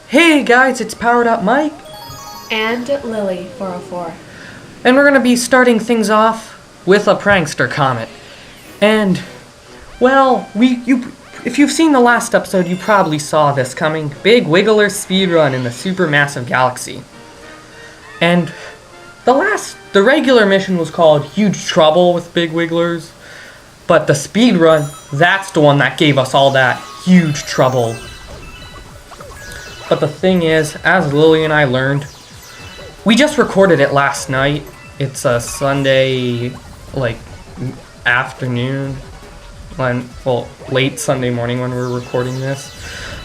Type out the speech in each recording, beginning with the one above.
Hey guys, it's Powered Up Mike. And Lily 404. And we're going to be starting things off with a prankster comet. And, well, if you've seen the last episode, you probably saw this coming. Big Wiggler speedrun in the supermassive galaxy. And the regular mission was called Huge Trouble with Big Wigglers. But the speedrun, that's the one that gave us all that huge trouble. But the thing is, as Lily and I learned, we just recorded it last night. It's a Sunday, afternoon, late Sunday morning when we're recording this.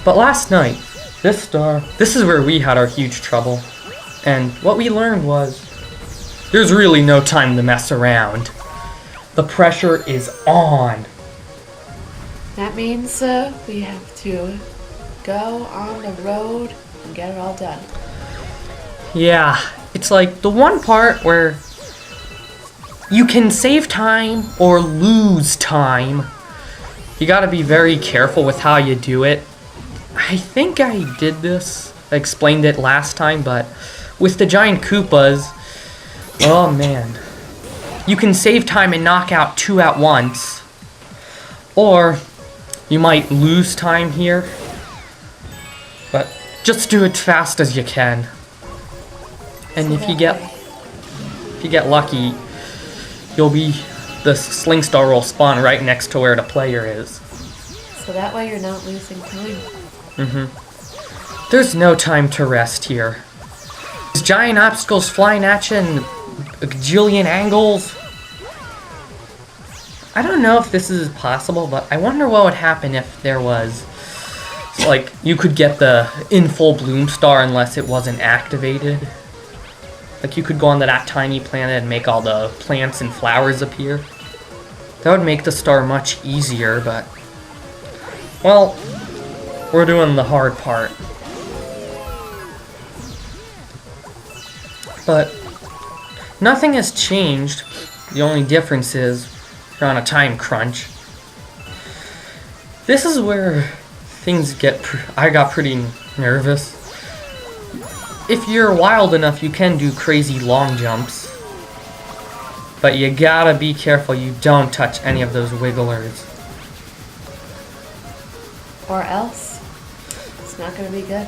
But last night, this is where we had our huge trouble. And what we learned was, there's really no time to mess around. The pressure is on. That means we have to go on the road and get it all done. Yeah, it's like the one part where you can save time or lose time. You gotta be very careful with how you do it. I think I did this, I explained it last time, but with the giant Koopas, oh man. You can save time and knock out 2 at once. Or you might lose time here. But just do it fast as you can. And if you get lucky, the Sling Star will spawn right next to where the player is. So that way you're not losing time. There's no time to rest here. There's giant obstacles flying at you in a gajillion angles. I don't know if this is possible, but I wonder what would happen if there was, you could get the in full bloom star unless it wasn't activated. Like, you could go onto that tiny planet and make all the plants and flowers appear. That would make the star much easier, but, well, we're doing the hard part. But nothing has changed. The only difference is you're on a time crunch. This is where things I got pretty nervous. If you're wild enough, you can do crazy long jumps. But you gotta be careful you don't touch any of those wigglers. Or else, it's not gonna be good.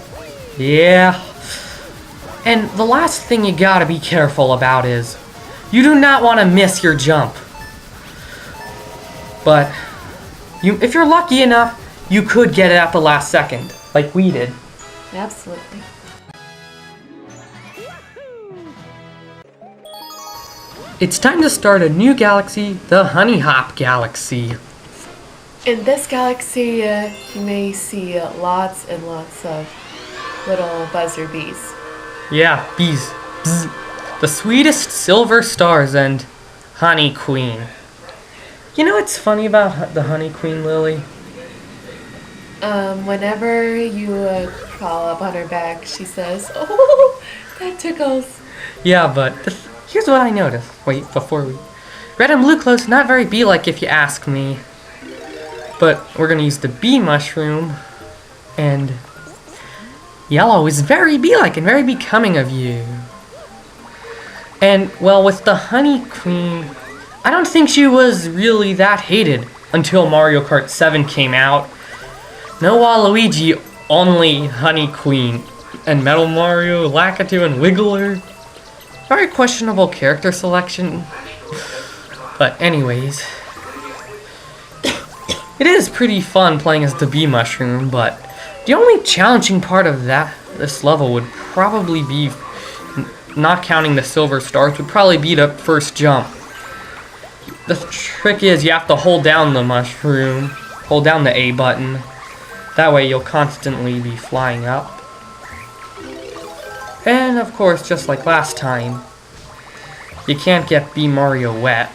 Yeah. And the last thing you gotta be careful about is, you do not want to miss your jump. But if you're lucky enough, you could get it at the last second, like we did. Absolutely. It's time to start a new galaxy, the Honeyhop Galaxy. In this galaxy, you may see lots and lots of little buzzer bees. Yeah, bees. Bzz. The sweetest silver stars and Honey Queen. You know what's funny about the Honey Queen, Lily? Whenever you crawl up on her back, she says, "Oh, that tickles." Yeah, but here's what I noticed. Wait, red and blue clothes, not very bee-like if you ask me. But we're gonna use the bee mushroom, and yellow is very bee-like and very becoming of you. And, well, with the Honey Queen, I don't think she was really that hated until Mario Kart 7 came out. No Waluigi, only Honey Queen. And Metal Mario, Lakitu, and Wiggler. Very questionable character selection. But anyways, it is pretty fun playing as the bee mushroom, but the only challenging part of this level would probably be, not counting the silver stars, would probably be the first jump. The trick is you have to hold down the mushroom, hold down the A button. That way you'll constantly be flying up. And of course, just like last time, you can't get Bee Mario wet.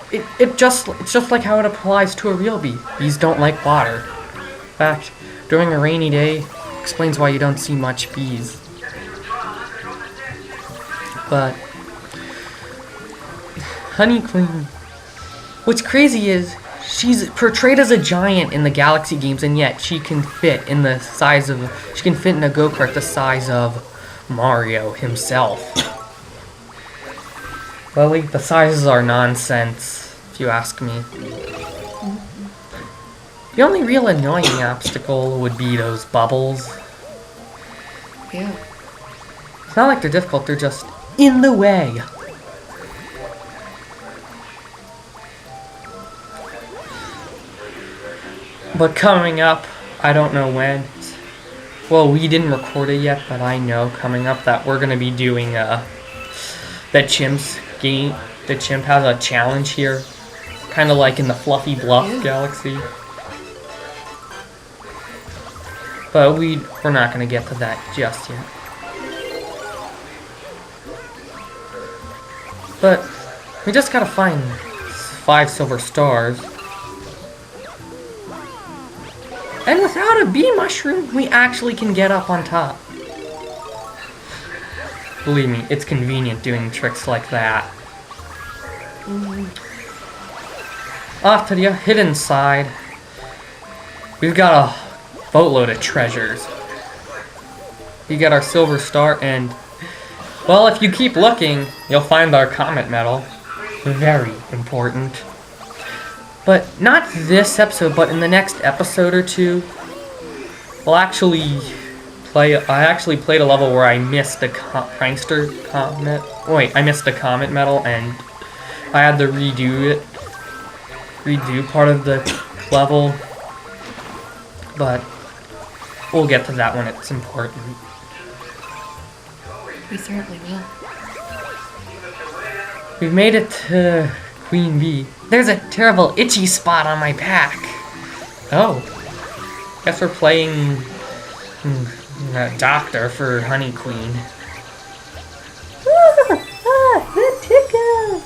It's just like how it applies to a real bee. Bees don't like water. In fact, during a rainy day, explains why you don't see much bees. But Honey Queen, what's crazy is she's portrayed as a giant in the Galaxy games, and yet she can fit in a go-kart the size of Mario himself. Lily, the sizes are nonsense, if you ask me. The only real annoying obstacle would be those bubbles. Yeah. It's not like they're difficult, they're just in the way. But coming up, I don't know when. Well, we didn't record it yet, but I know coming up that we're going to be doing that Chimp's game. The Chimp has a challenge here, kind of like in the Fluffy Bluff Galaxy. But we're not going to get to that just yet. But we just got to find 5 silver stars. And without a bee mushroom, we actually can get up on top. Believe me, it's convenient doing tricks like that. Off to the hidden side, we've got a boatload of treasures. We get our silver star, and, well, if you keep looking, you'll find our comet medal. Very important. But not this episode, but in the next episode or two, I actually played a level where I missed the prankster comet. Wait, I missed the comet medal, and I had to redo part of the level. But we'll get to that when it's important. We certainly will. We've made it to Queen Bee. There's a terrible itchy spot on my back. Oh. Guess we're playing doctor for Honey Queen. It tickles!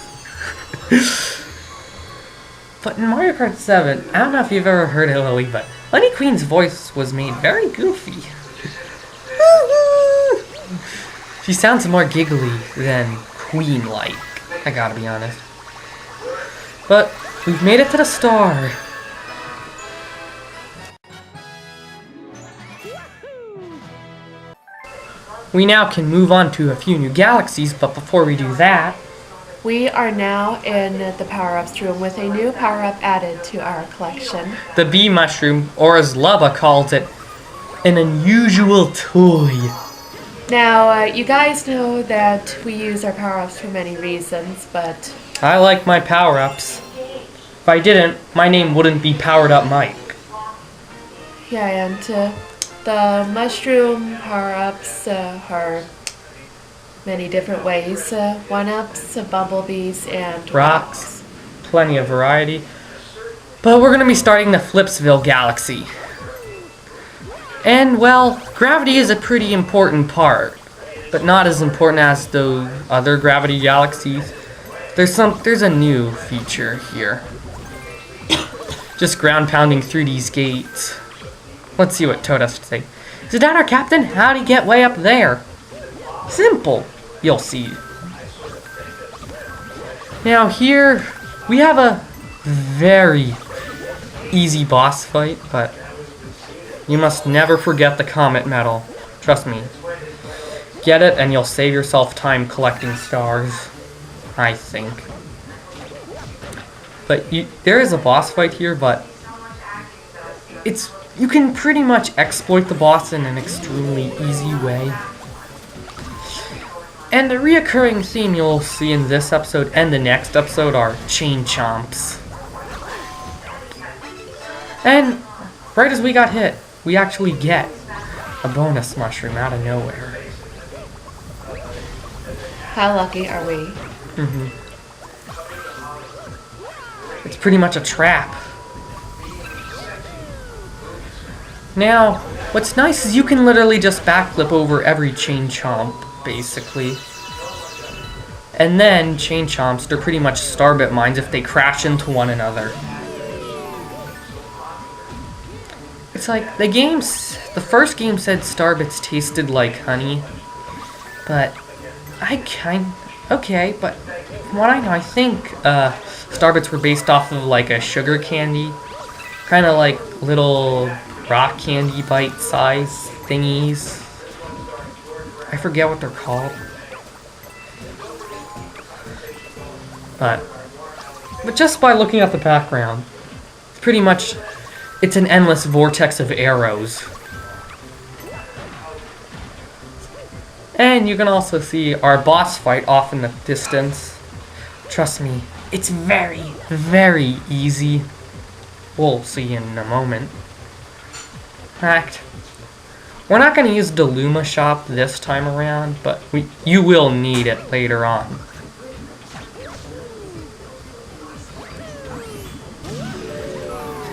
But in Mario Kart 7, I don't know if you've ever heard it, Lily, but Honey Queen's voice was made very goofy. She sounds more giggly than Queen-like, I gotta be honest. But we've made it to the star. We now can move on to a few new galaxies, but before we do that, we are now in the power-ups room with a new power-up added to our collection. The bee mushroom, or as Lubba calls it, an unusual toy. Now, you guys know that we use our power-ups for many reasons, but I like my power-ups. If I didn't, my name wouldn't be Powered Up Mike. yeah, and the mushroom power-ups are many different ways. One-ups, bumblebees, and Rocks. Plenty of variety. But we're going to be starting the Flipsville Galaxy. And, well, gravity is a pretty important part, but not as important as those other gravity galaxies. There's a new feature here. Just ground pounding through these gates. Let's see what Toad has to say. Is that our captain? How'd he get way up there? Simple. You'll see. Now here, we have a very easy boss fight, but you must never forget the comet medal. Trust me. Get it and you'll save yourself time collecting stars, I think. But there is a boss fight here, but you can pretty much exploit the boss in an extremely easy way. And the reoccurring theme you'll see in this episode and the next episode are chain chomps. And right as we got hit, we actually get a bonus mushroom out of nowhere. How lucky are we? It's pretty much a trap. Now, what's nice is you can literally just backflip over every chain chomp, basically. And then, chain chomps, they're pretty much starbit mines if they crash into one another. It's like, the first game said starbits tasted like honey, but okay, but from what I know, I think Starbits were based off of like a sugar candy. Kind of like little rock candy bite size thingies. I forget what they're called. But just by looking at the background, pretty much it's an endless vortex of arrows. And you can also see our boss fight off in the distance. Trust me, it's very, very easy. We'll see in a moment. In fact, we're not going to use the Luma shop this time around, but you will need it later on.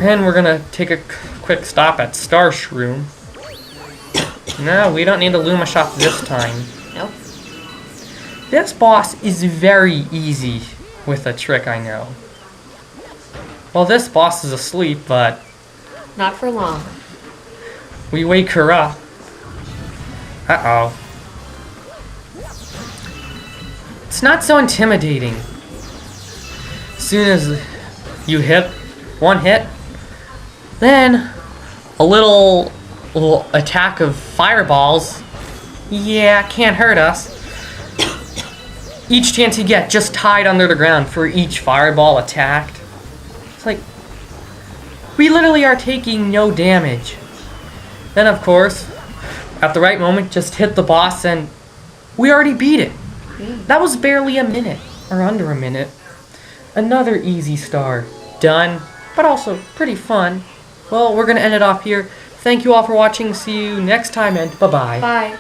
And we're going to take a quick stop at Star Shroom. No, we don't need the Luma shop this time. Nope. This boss is very easy with a trick, I know. Well, this boss is asleep, but Not for long. we wake her up. Uh-oh. It's not so intimidating. As soon as you hit one hit, then a little attack of fireballs, yeah, can't hurt us. Each chance you get, just hide under the ground for each fireball attacked. It's like, we literally are taking no damage. Then of course, at the right moment, just hit the boss and we already beat it. That was barely a minute, or under a minute. Another easy star. Done, but also pretty fun. Well, we're gonna end it off here. Thank you all for watching. See you next time, and bye-bye. Bye.